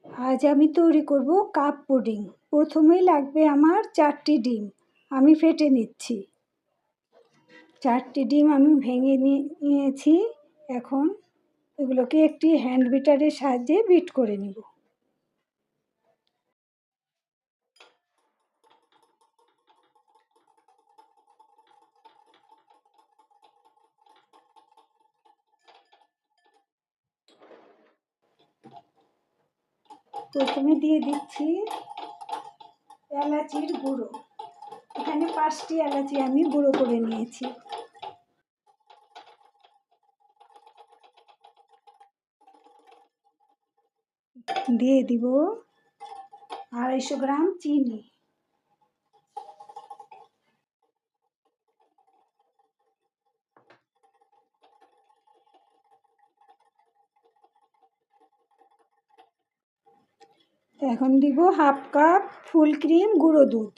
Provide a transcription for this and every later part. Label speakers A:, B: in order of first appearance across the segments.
A: আজ আমি তৈরি করব কাপ পুডিং। প্রথমেই লাগবে আমার 4টি ডিম। আমি ফেটে নিচ্ছি। 4টি ডিম আমি ভেঙে নিয়েছি। এখন এগুলোকে একটি হ্যান্ড বিটারের সাহায্যে বিট করে নিব। প্রথমে দিয়ে দিচ্ছি এলাচির গুঁড়ো। এখানে 5টি এলাচি আমি গুঁড়ো করে নিয়েছি। দিয়ে দিব 250 গ্রাম চিনি। এখন দিব হাফ কাপ ফুল ক্রিম গুঁড়ো দুধ।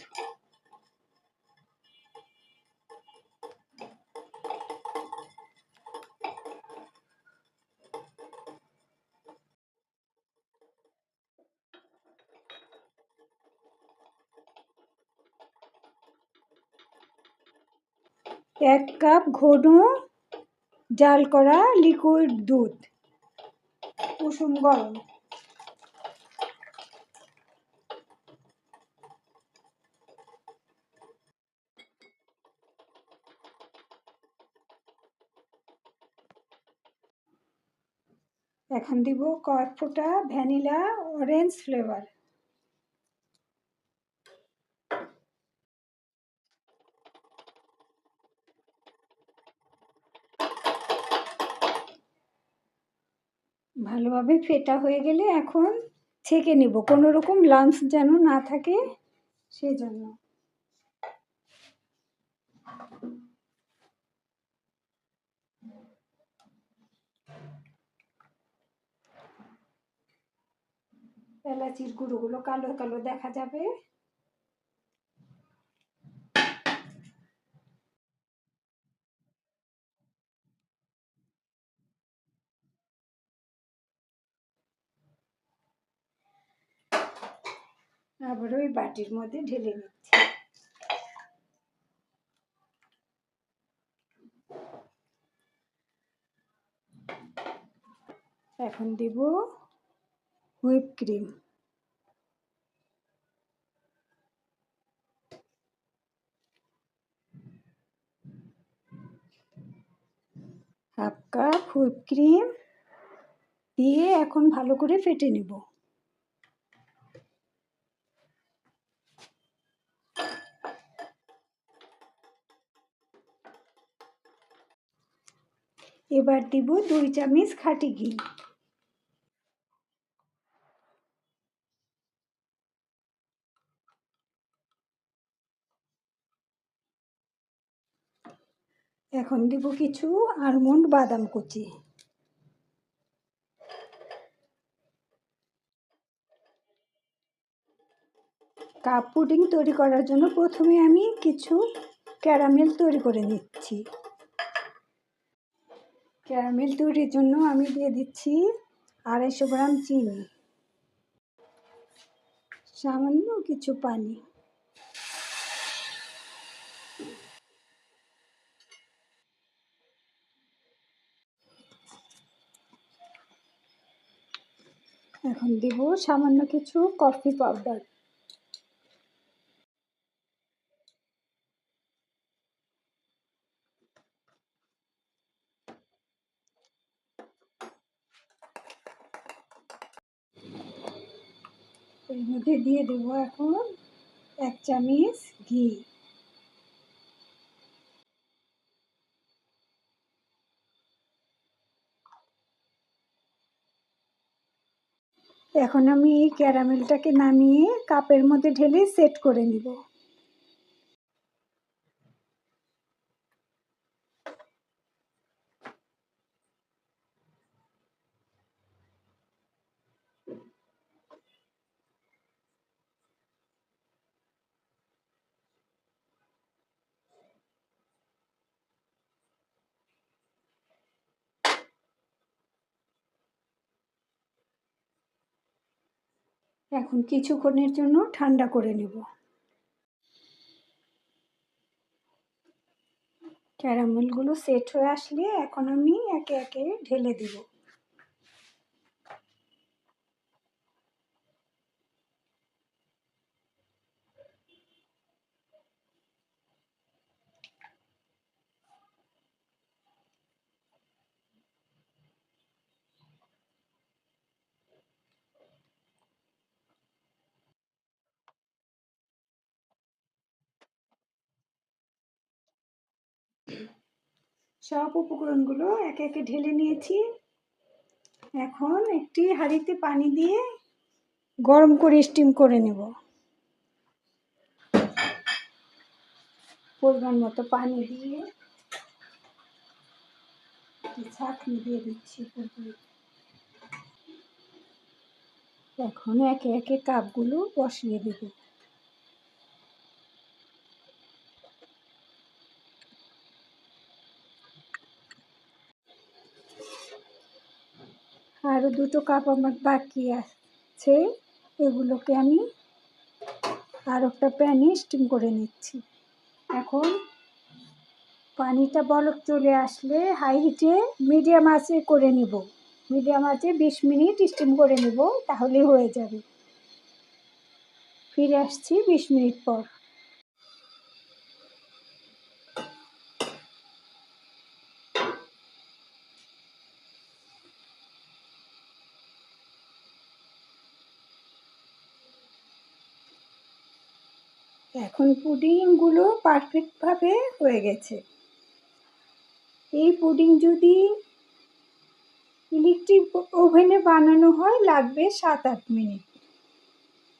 A: এক কাপ ঘন জাল করা লিকুইড দুধ, কুসুম গরম। এখন দিব কয়েক ফোঁটা ভ্যানিলা অরেঞ্জ ফ্লেভার। ভালোভাবে ফেটা হয়ে গেলে এখন ছেঁকে নেব, কোনো রকম লাম্পস যেন না থাকে সেজন্য। এলাচির গুঁড়োগুলো কালো কালো দেখা যাবে। আবার ওই বাটির মধ্যে ঢেলে নিচ্ছি। এখন দিব whip cream. Half cup whip cream দিয়ে এখন ভালো করে ফেটে নেব। এবার দিব 2 চামচ খাঁটি ঘি। এখন দিব কিছু আলমন্ড বাদাম কুচি। কাপ পুডিং তৈরি করার জন্য প্রথমে আমি কিছু ক্যারামেল তৈরি করে নিচ্ছি। ক্যারামেল তৈরির জন্য আমি দিয়ে দিচ্ছি 250 গ্রাম চিনি, সামান্য কিছু পানি। এখন দিব সামান্য কিছু কফি পাউডার। এর মধ্যে দিয়ে দেব এখন 1 চামচ ঘি। এখন আমি এই ক্যারামেলটাকে নামিয়ে কাপের মধ্যে ঢেলে সেট করে নিব। এখন কিছুক্ষণের জন্য ঠান্ডা করে নেব। ক্যারামেলগুলো সেট হয়ে আসলে এখন আমি একে একে ঢেলে দিব। সব উপকরণগুলো একে একে ঢেলে নিয়েছি। এখন একটি হাঁড়িতে পানি দিয়ে গরম করে স্টিম করে নেব। পরিমাণ মতো পানি দিয়ে ছাঁকনি দিয়ে দিচ্ছি। এখন একে একে কাপগুলো বসিয়ে দেব। আরও 2টো কাপ আমার বাকি আছে, এগুলোকে আমি আর একটা প্যানে স্টিম করে নিচ্ছি। এখন পানিটা বলক চলে আসলে হাই হিটে মিডিয়াম আঁচে করে নেব। মিডিয়াম আঁচে 20 মিনিট স্টিম করে নেব, তাহলেই হয়ে যাবে। ফিরে আসছি 20 মিনিট পর। এখন পুডিংগুলো পারফেক্টভাবে হয়ে গেছে। এই পুডিং যদি ইলেকট্রিক ওভেনে বানানো হয় লাগবে 7-8 মিনিট,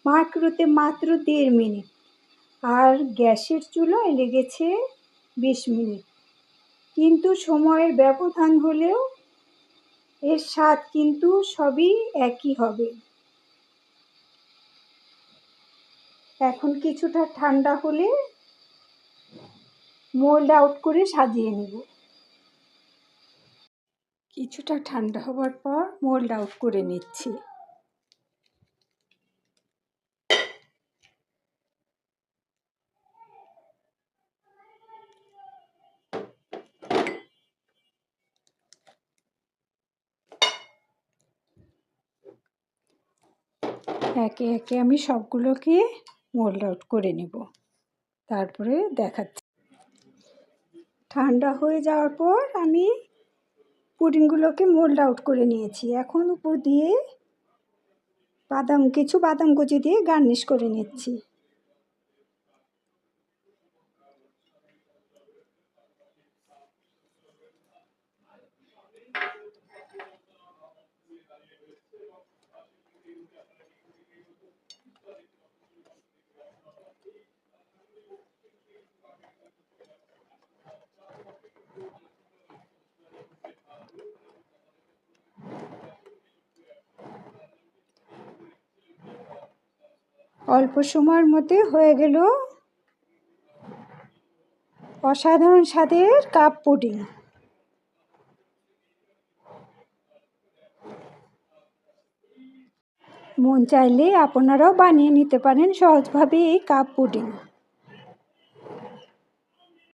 A: মাইক্রোতে মাত্র 1.5 মিনিট, আর গ্যাসের চুলায় লেগেছে 20 মিনিট। কিন্তু সময়ের ব্যবধান হলেও এর স্বাদ কিন্তু সবই একই হবে। এখন কিছুটা ঠান্ডা হলে মোল্ড আউট করে সাজিয়ে নেব। কিছুটা ঠান্ডা হওয়ার পর মোল্ড আউট করে নিচ্ছি। একে একে আমি সবগুলোকে মোল্ড আউট করে নেব, তারপরে দেখাচ্ছি। ঠান্ডা হয়ে যাওয়ার পর আমি পুডিংগুলোকে মোল্ড আউট করে নিয়েছি। এখন উপর দিয়ে কিছু বাদাম কুচি দিয়ে গার্নিশ করে নিচ্ছি। অল্প সময়ের মধ্যে হয়ে গেল অসাধারণ স্বাদের কাপ পুডিং। মন চাইলে আপনারাও বানিয়ে নিতে পারেন সহজভাবে এই কাপ পুডিং।